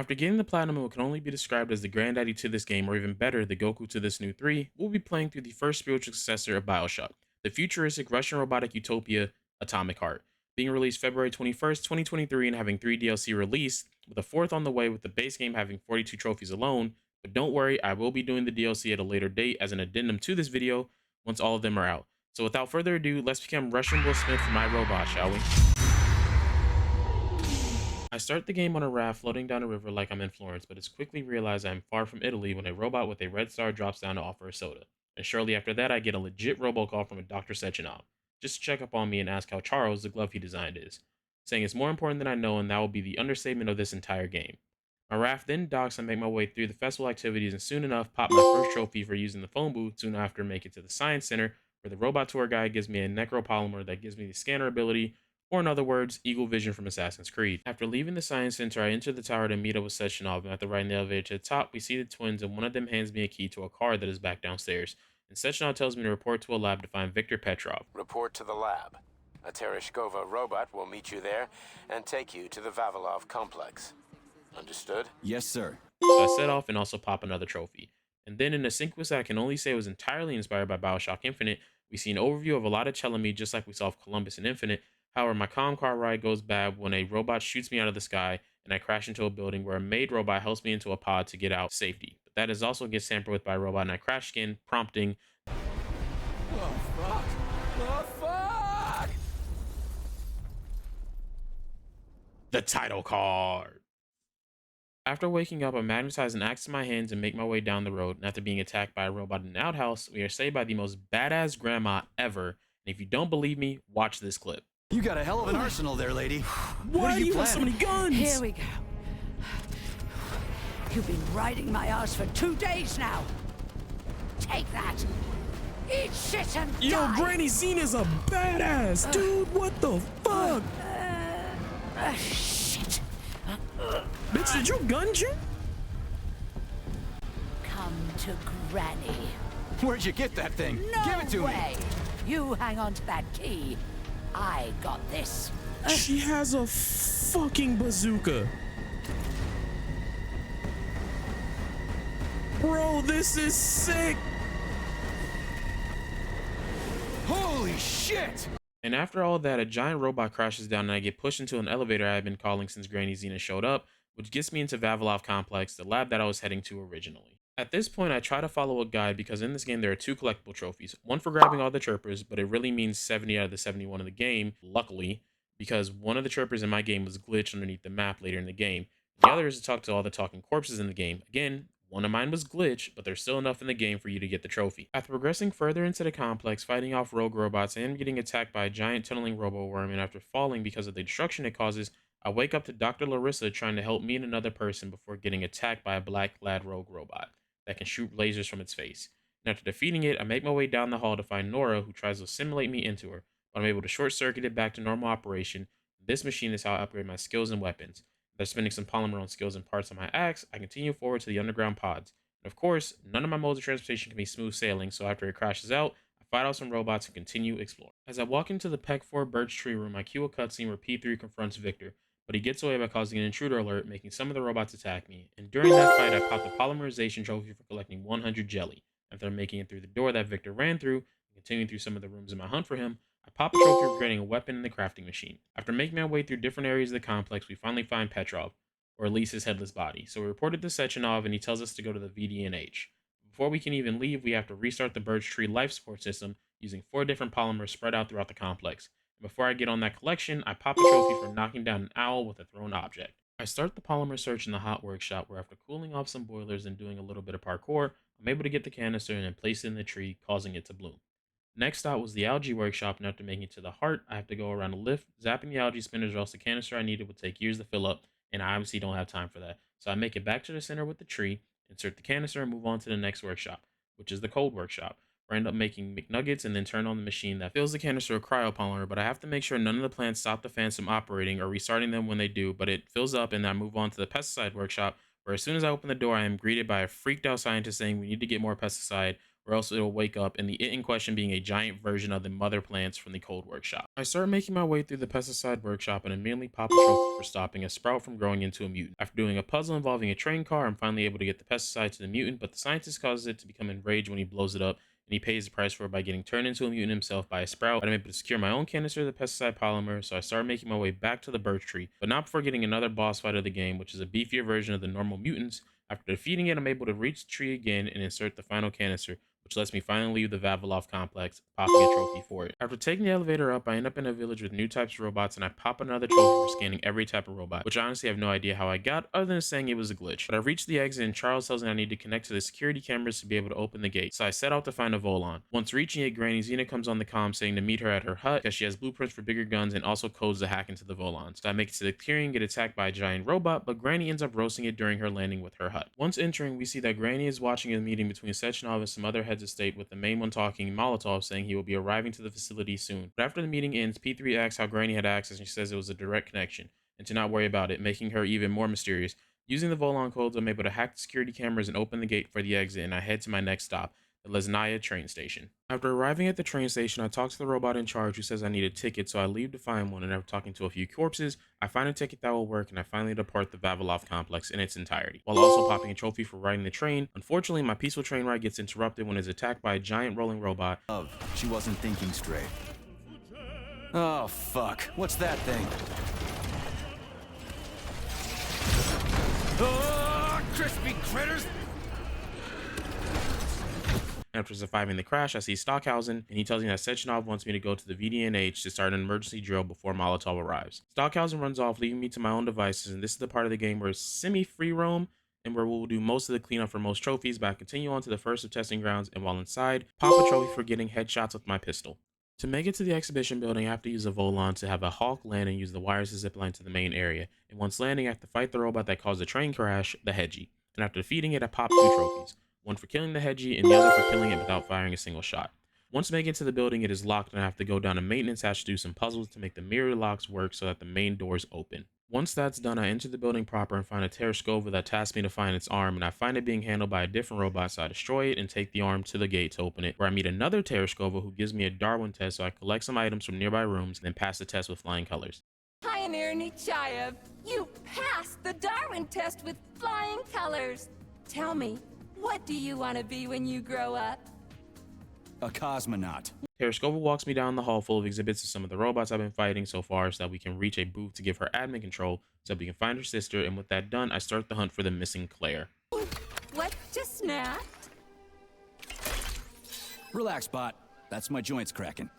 After getting the platinum in what can only be described as the granddaddy to this game, or even better, the Goku to this new 3, we'll be playing through the first spiritual successor of Bioshock, the futuristic Russian robotic utopia Atomic Heart, being released February 21st, 2023, and having 3 DLC released, with a fourth on the way, with the base game having 42 trophies alone. But don't worry, I will be doing the DLC at a later date as an addendum to this video once all of them are out. So without further ado, let's become Russian Will Smith for my robot, shall we? I start the game on a raft floating down a river like I'm in Florence, but it's quickly realized I am far from Italy when a robot with a red star drops down to offer a soda. And shortly after that, I get a legit robocall from a Dr. Sechenov, just to check up on me and ask how Charles, the glove he designed, is, saying it's more important than I know, and that will be the understatement of this entire game. My raft then docks and make my way through the festival activities, and soon enough pop my first trophy for using the phone booth. Soon after, make it to the science center, where the robot tour guide gives me a necropolymer that gives me the scanner ability, or in other words, Eagle Vision from Assassin's Creed. After leaving the Science Center, I enter the tower to meet up with Sechenov, and after riding the elevator to the top, we see the twins, and one of them hands me a key to a car that is back downstairs. And Sechenov tells me to report to a lab to find Viktor Petrov. Report to the lab. A Tereshkova robot will meet you there and take you to the Vavilov complex. Understood? Yes, sir. So I set off and also pop another trophy. And then in a sequence that I can only say was entirely inspired by Bioshock Infinite, we see an overview of a lot of Chelomey just like we saw of Columbus in Infinite. However, my comm car ride goes bad when a robot shoots me out of the sky and I crash into a building where a maid robot helps me into a pod to get out safety. But that is also gets tampered with by a robot and I crash again, prompting Oh, fuck. Oh, fuck! the title card. After waking up, I magnetize an axe to my hands and make my way down the road. And after being attacked by a robot in an outhouse, we are saved by the most badass grandma ever. And if you don't believe me, watch this clip. You got a hell of an arsenal there, lady. Why do you have so many guns? Here we go. You've been riding my ass for 2 days now. Take that. Eat shit and Yo, die. Granny Xena's a badass, dude. What the fuck? Shit. Bitch, did you gun you? Come to Granny. Where'd you get that thing? No Give it to way. me. You hang on to that key. I got this. She has a fucking bazooka. Bro, this is sick. Holy shit! And after all that, a giant robot crashes down and I get pushed into an elevator I have been calling since Granny Xena showed up, which gets me into Vavilov Complex, the lab that I was heading to originally. At this point, I try to follow a guide because in this game there are 2 collectible trophies. One for grabbing all the chirpers, but it really means 70 out of the 71 in the game, luckily, because one of the chirpers in my game was glitched underneath the map later in the game. The other is to talk to all the talking corpses in the game. Again, one of mine was glitched, but there's still enough in the game for you to get the trophy. After progressing further into the complex, fighting off rogue robots, and getting attacked by a giant tunneling robo-worm, and after falling because of the destruction it causes, I wake up to Dr. Larissa trying to help me and another person before getting attacked by a black-clad rogue robot that can shoot lasers from its face. And after defeating it, I make my way down the hall to find Nora, who tries to assimilate me into her, but I'm able to short-circuit it back to normal operation. This machine is how I upgrade my skills and weapons. After spending some polymer on skills and parts on my axe, I continue forward to the underground pods. And of course, none of my modes of transportation can be smooth sailing, so after it crashes out, I fight out some robots and continue exploring. As I walk into the Pec 4 Birch Tree room, I cue a cutscene where P3 confronts Victor, but he gets away by causing an intruder alert, making some of the robots attack me. And during that fight, I pop the polymerization trophy for collecting 100 jelly. After making it through the door that Victor ran through, and continuing through some of the rooms in my hunt for him, I pop a trophy for creating a weapon in the crafting machine. After making my way through different areas of the complex, we finally find Petrov, or at least his headless body. So we reported to Sechenov, and he tells us to go to the VDNH. Before we can even leave, we have to restart the Birch Tree life support system using 4 different polymers spread out throughout the complex. And before I get on that collection, I pop a trophy for knocking down an owl with a thrown object. I start the polymer search in the hot workshop, where after cooling off some boilers and doing a little bit of parkour, I'm able to get the canister and then place it in the tree, causing it to bloom. Next stop was the algae workshop, and after making it to the heart, I have to go around a lift, zapping the algae spinners, or else the canister I needed would take years to fill up, and I obviously don't have time for that. So I make it back to the center with the tree, insert the canister, and move on to the next workshop, which is the cold workshop, where I end up making McNuggets and then turn on the machine that fills the canister with cryopolymer, but I have to make sure none of the plants stop the fans from operating or restarting them when they do, but it fills up, and I move on to the pesticide workshop, where as soon as I open the door, I am greeted by a freaked out scientist saying we need to get more pesticide, or else it'll wake up, and the it in question being a giant version of the mother plants from the cold workshop. I start making my way through the pesticide workshop and immediately pop a trophy for stopping a sprout from growing into a mutant. After doing a puzzle involving a train car, I'm finally able to get the pesticide to the mutant, but the scientist causes it to become enraged when he blows it up, and he pays the price for it by getting turned into a mutant himself by a sprout. But I'm able to secure my own canister of the pesticide polymer, so I start making my way back to the birch tree, but not before getting another boss fight of the game, which is a beefier version of the normal mutants. After defeating it, I'm able to reach the tree again and insert the final canister, which lets me finally leave the Vavilov complex, popping a trophy for it. After taking the elevator up, I end up in a village with new types of robots, and I pop another trophy for scanning every type of robot, which I honestly have no idea how I got, other than saying it was a glitch. But I reach the exit, and Charles tells me I need to connect to the security cameras to be able to open the gate, so I set out to find a Volon. Once reaching it, Granny Xena comes on the comm saying to meet her at her hut, because she has blueprints for bigger guns and also codes to hack into the Volons. So I make it to the clearing and get attacked by a giant robot, but Granny ends up roasting it during her landing with her hut. Once entering, we see that Granny is watching a meeting between Sechenov and some other heads of state, with the main one talking, Molotov, saying he will be arriving to the facility soon. But after the meeting ends, P3 asks how Granny had access, and she says it was a direct connection, and to not worry about it, making her even more mysterious. Using the Volon codes, I'm able to hack the security cameras and open the gate for the exit, and I head to my next stop, the Lesnaya train station. After arriving at the train station, I talk to the robot in charge, who says I need a ticket, so I leave to find one, and after talking to a few corpses, I find a ticket that will work, and I finally depart the Vavilov complex in its entirety, while also popping a trophy for riding the train. Unfortunately, my peaceful train ride gets interrupted when it's attacked by a giant rolling robot. She wasn't thinking straight. Oh, fuck. What's that thing? Oh, crispy critters! After surviving the crash, I see Stockhausen, and he tells me that Sechenov wants me to go to the VDNH to start an emergency drill before Molotov arrives. Stockhausen runs off, leaving me to my own devices, and this is the part of the game where it's semi-free roam, and where we'll do most of the cleanup for most trophies, but I continue on to the first of testing grounds, and while inside, pop a trophy for getting headshots with my pistol. To make it to the exhibition building, I have to use a Volon to have a Hawk land and use the wires to zipline to the main area, and once landing, I have to fight the robot that caused the train crash, the Hedgie, and after defeating it, I pop 2 trophies. One for killing the Hedgie, and the other for killing it without firing a single shot. Once making it to the building, it is locked, and I have to go down a maintenance hatch to do some puzzles to make the mirror locks work so that the main doors open. Once that's done, I enter the building proper and find a Tereshkova that tasks me to find its arm, and I find it being handled by a different robot, so I destroy it and take the arm to the gate to open it, where I meet another Tereshkova who gives me a Darwin test, so I collect some items from nearby rooms and then pass the test with flying colors. Pioneer Nechayev, you passed the Darwin test with flying colors. Tell me, what do you want to be when you grow up? A cosmonaut. Tereshkova walks me down the hall full of exhibits of some of the robots I've been fighting so far, so that we can reach a booth to give her admin control so that we can find her sister, and with that done, I start the hunt for the missing Claire. What just snapped? Relax, bot. That's my joints cracking.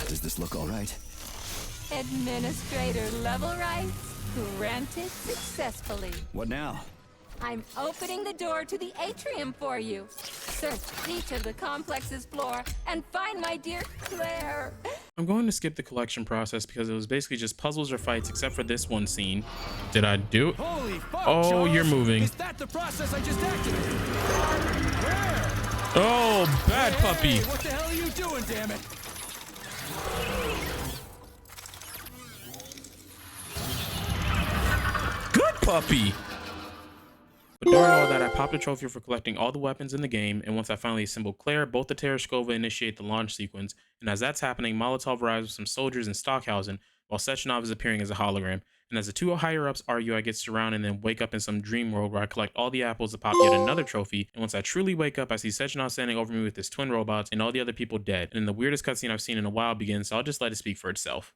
Does this look all right? Administrator level rights granted successfully. What now? I'm opening the door to the atrium for you. Search each of the complex's floor and find my dear Claire. I'm going to skip the collection process because it was basically just puzzles or fights except for this one scene. Did I do it? Holy fuck, Oh, Charles! you're moving. Is that the process I just activated? Where? Oh, bad puppy. Hey, what the hell are you doing, damn it? Good puppy. But during all that, I popped a trophy for collecting all the weapons in the game, and once I finally assembled Claire, both the Tereshkova initiate the launch sequence, and as that's happening, Molotov arrives with some soldiers in Stockhausen, while Sechenov is appearing as a hologram. And as the two higher-ups argue, I get surrounded and then wake up in some dream world where I collect all the apples to pop yet another trophy, and once I truly wake up, I see Sechenov standing over me with his twin robots and all the other people dead, and then the weirdest cutscene I've seen in a while begins, so I'll just let it speak for itself.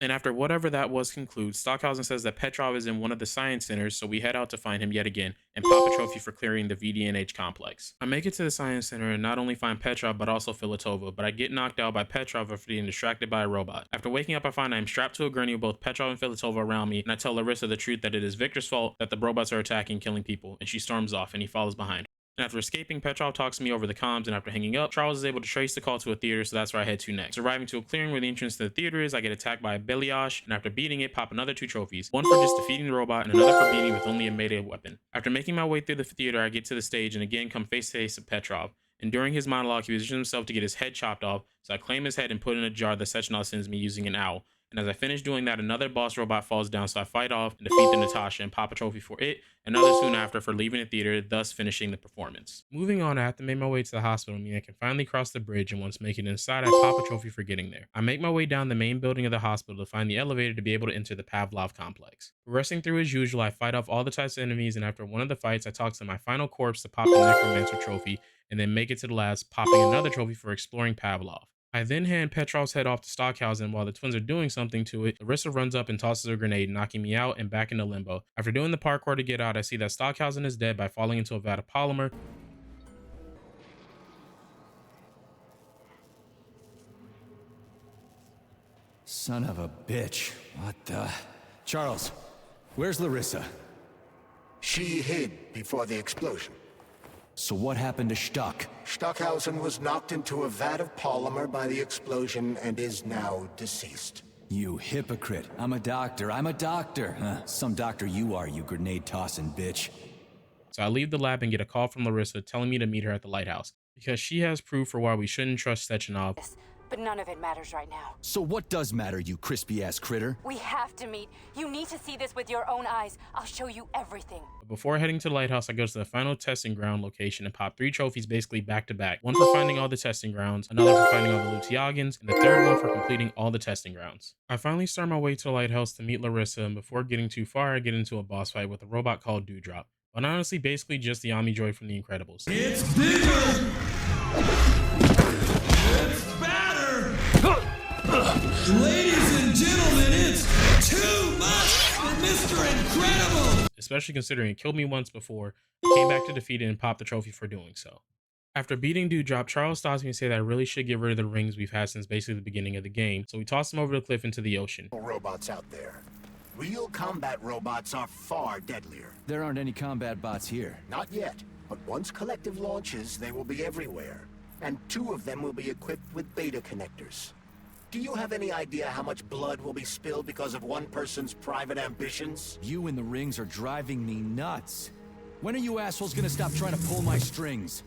And after whatever that was concludes, Stockhausen says that Petrov is in one of the science centers, so we head out to find him yet again and pop a trophy for clearing the VDNH complex. I make it to the science center and not only find Petrov but also Filatova, but I get knocked out by Petrov after being distracted by a robot. After waking up, I find I am strapped to a gurney with both Petrov and Filatova around me, and I tell Larissa the truth that it is Victor's fault that the robots are attacking, killing people, and she storms off and he follows behind her. And after escaping, Petrov talks to me over the comms, and after hanging up, Charles is able to trace the call to a theater, so that's where I head to next. Arriving to a clearing where the entrance to the theater is, I get attacked by a Beliage, and after beating it, pop another 2 trophies, one for just defeating the robot, and another for beating with only a melee weapon. After making my way through the theater, I get to the stage, and again come face to face with Petrov. And during his monologue, he positions himself to get his head chopped off, so I claim his head and put it in a jar that Sechenov sends me using an owl. And as I finish doing that, another boss robot falls down, so I fight off and defeat the Natasha and pop a trophy for it, another soon after for leaving the theater, thus finishing the performance. Moving on, I have to make my way to the hospital, meaning I can finally cross the bridge, and once making it inside, I pop a trophy for getting there. I make my way down the main building of the hospital to find the elevator to be able to enter the Pavlov complex. Progressing through as usual, I fight off all the types of enemies, and after one of the fights, I talk to my final corpse to pop the Necromancer trophy, and then make it to the labs, popping another trophy for exploring Pavlov. I then hand Petrov's head off to Stockhausen. While the twins are doing something to it, Larissa runs up and tosses a grenade, knocking me out and back into limbo. After doing the parkour to get out, I see that Stockhausen is dead by falling into a vat of polymer. Son of a bitch. What the... Charles, where's Larissa? She hid before the explosion. So what happened to Stock? Stockhausen was knocked into a vat of polymer by the explosion and is now deceased. You hypocrite. I'm a doctor. Some doctor you are, you grenade-tossing bitch. So I leave the lab and get a call from Larissa telling me to meet her at the lighthouse, because she has proof for why we shouldn't trust Sechenov. But none of it matters right now. So what does matter, you crispy-ass critter? We have to meet. You need to see this with your own eyes. I'll show you everything. But before heading to the lighthouse, I go to the final testing ground location and pop 3 trophies basically back to back. One for finding all the testing grounds, another for finding all the Lutiagans, and the third one for completing all the testing grounds. I finally start my way to the lighthouse to meet Larissa, and before getting too far, I get into a boss fight with a robot called Dewdrop. But honestly, basically just the Omni Droid from The Incredibles. It's bigger! It's badder! Ladies and gentlemen, it's too much for Mr. Incredible! Especially considering it killed me once before, I came back to defeat it and popped the trophy for doing so. After beating Dewdrop, Charles stops me and says that I really should get rid of the rings we've had since basically the beginning of the game, so we toss them over the cliff into the ocean. Robots out there. Real combat robots are far deadlier. There aren't any combat bots here. Not yet, but once Collective launches, they will be everywhere. And 2 of them will be equipped with beta connectors. Do you have any idea how much blood will be spilled because of one person's private ambitions? You and the rings are driving me nuts. When are you assholes gonna stop trying to pull my strings?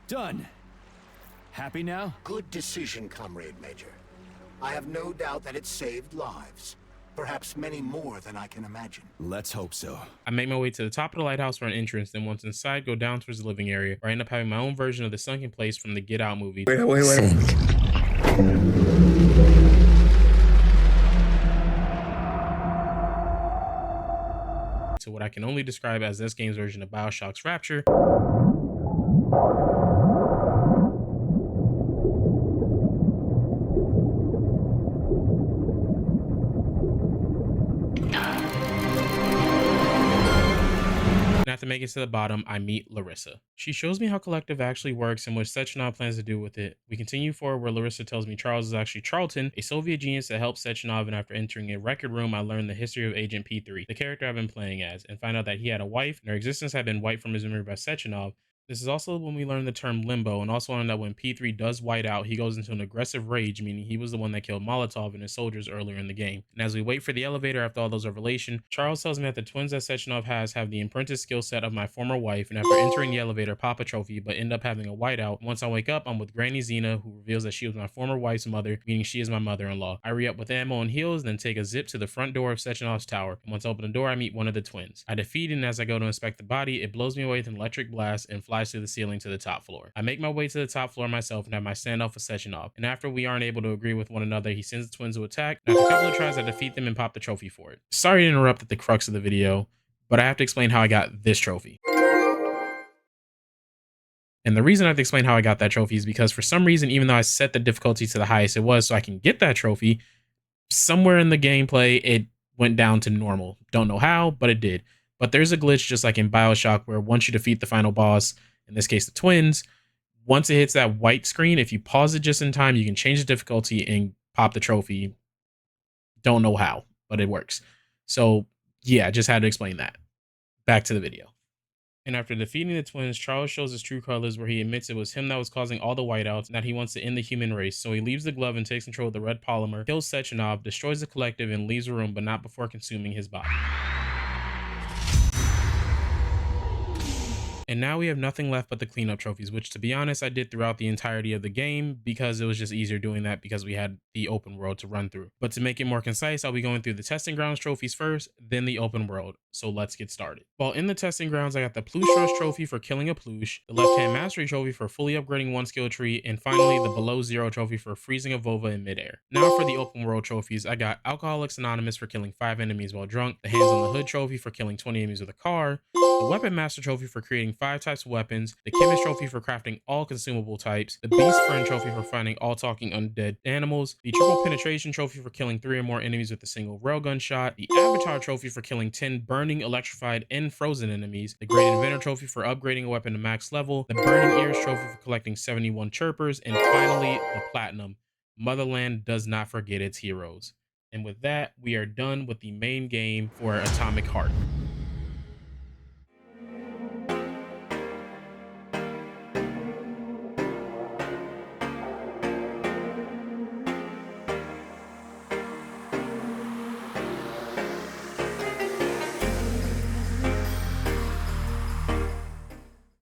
Done. Happy now? Good decision, Comrade Major. I have no doubt that it saved lives. Perhaps many more than I can imagine. Let's hope so. I make my way to the top of the lighthouse for an entrance, then once inside, go down towards the living area, where I end up having my own version of the sunken place from the Get Out movie. Wait. To what I can only describe as this game's version of BioShock's Rapture. And after making it to the bottom, I meet Larissa. She shows me how Collective actually works and what Sechenov plans to do with it. We continue forward where Larissa tells me Charles is actually Charlton, a Soviet genius that helped Sechenov, and after entering a record room, I learned the history of Agent P3, the character I've been playing as, and find out that he had a wife, and her existence had been wiped from his memory by Sechenov. This is also when we learn the term limbo, and also learn that when P3 does white out, he goes into an aggressive rage, meaning he was the one that killed Molotov and his soldiers earlier in the game. And as we wait for the elevator after all those revelation, Charles tells me that the twins that Sechenov has have the imprinted skill set of my former wife, and after entering the elevator, pop a trophy, but end up having a whiteout. Once I wake up, I'm with Granny Xena, who reveals that she was my former wife's mother, meaning she is my mother-in-law. I re-up with ammo and heals, then take a zip to the front door of Sechenov's tower, and once I open the door, I meet one of the twins. I defeat it, and as I go to inspect the body, it blows me away with an electric blast and flies through the ceiling to the top floor. I make my way to the top floor myself and have my standoff with Sechenov, and after we aren't able to agree with one another, he sends the twins to attack, and after a couple of tries, I defeat them and pop the trophy for it. Sorry to interrupt at the crux of the video, but I have to explain how I got this trophy. And the reason I have to explain how I got that trophy is because for some reason, even though I set the difficulty to the highest it was so I can get that trophy, somewhere in the gameplay, it went down to normal. Don't know how, but it did. But there's a glitch just like in BioShock where once you defeat the final boss, in this case the twins, once it hits that white screen, if you pause it just in time, you can change the difficulty and pop the trophy. Don't know how, but it works. So yeah, just had to explain that. Back to the video. And after defeating the twins, Charles shows his true colors where he admits it was him that was causing all the whiteouts and that he wants to end the human race. So he leaves the glove and takes control of the red polymer, kills Sechenov, destroys the collective, and leaves the room, but not before consuming his body. And now we have nothing left but the cleanup trophies, which to be honest, I did throughout the entirety of the game because it was just easier doing that because we had the open world to run through. But to make it more concise, I'll be going through the testing grounds trophies first, then the open world. So let's get started. While in the testing grounds, I got the Ploosh Rush trophy for killing a Ploosh, the Left Hand Mastery trophy for fully upgrading one skill tree, and finally the Below Zero trophy for freezing a Vova in midair. Now for the open world trophies, I got Alcoholics Anonymous for killing 5 enemies while drunk, the Hands on the Hood trophy for killing 20 enemies with a car, the Weapon Master trophy for creating 5 types of weapons, the Chemist trophy for crafting all consumable types, the Beast Friend trophy for finding all talking undead animals, the Triple Penetration trophy for killing 3 or more enemies with a single railgun shot, the Avatar trophy for killing 10 burning, electrified, and frozen enemies, the Great Inventor trophy for upgrading a weapon to max level, the Burning Ears trophy for collecting 71 chirpers, and finally the Platinum. Motherland does not forget its heroes. And with that, we are done with the main game for Atomic Heart.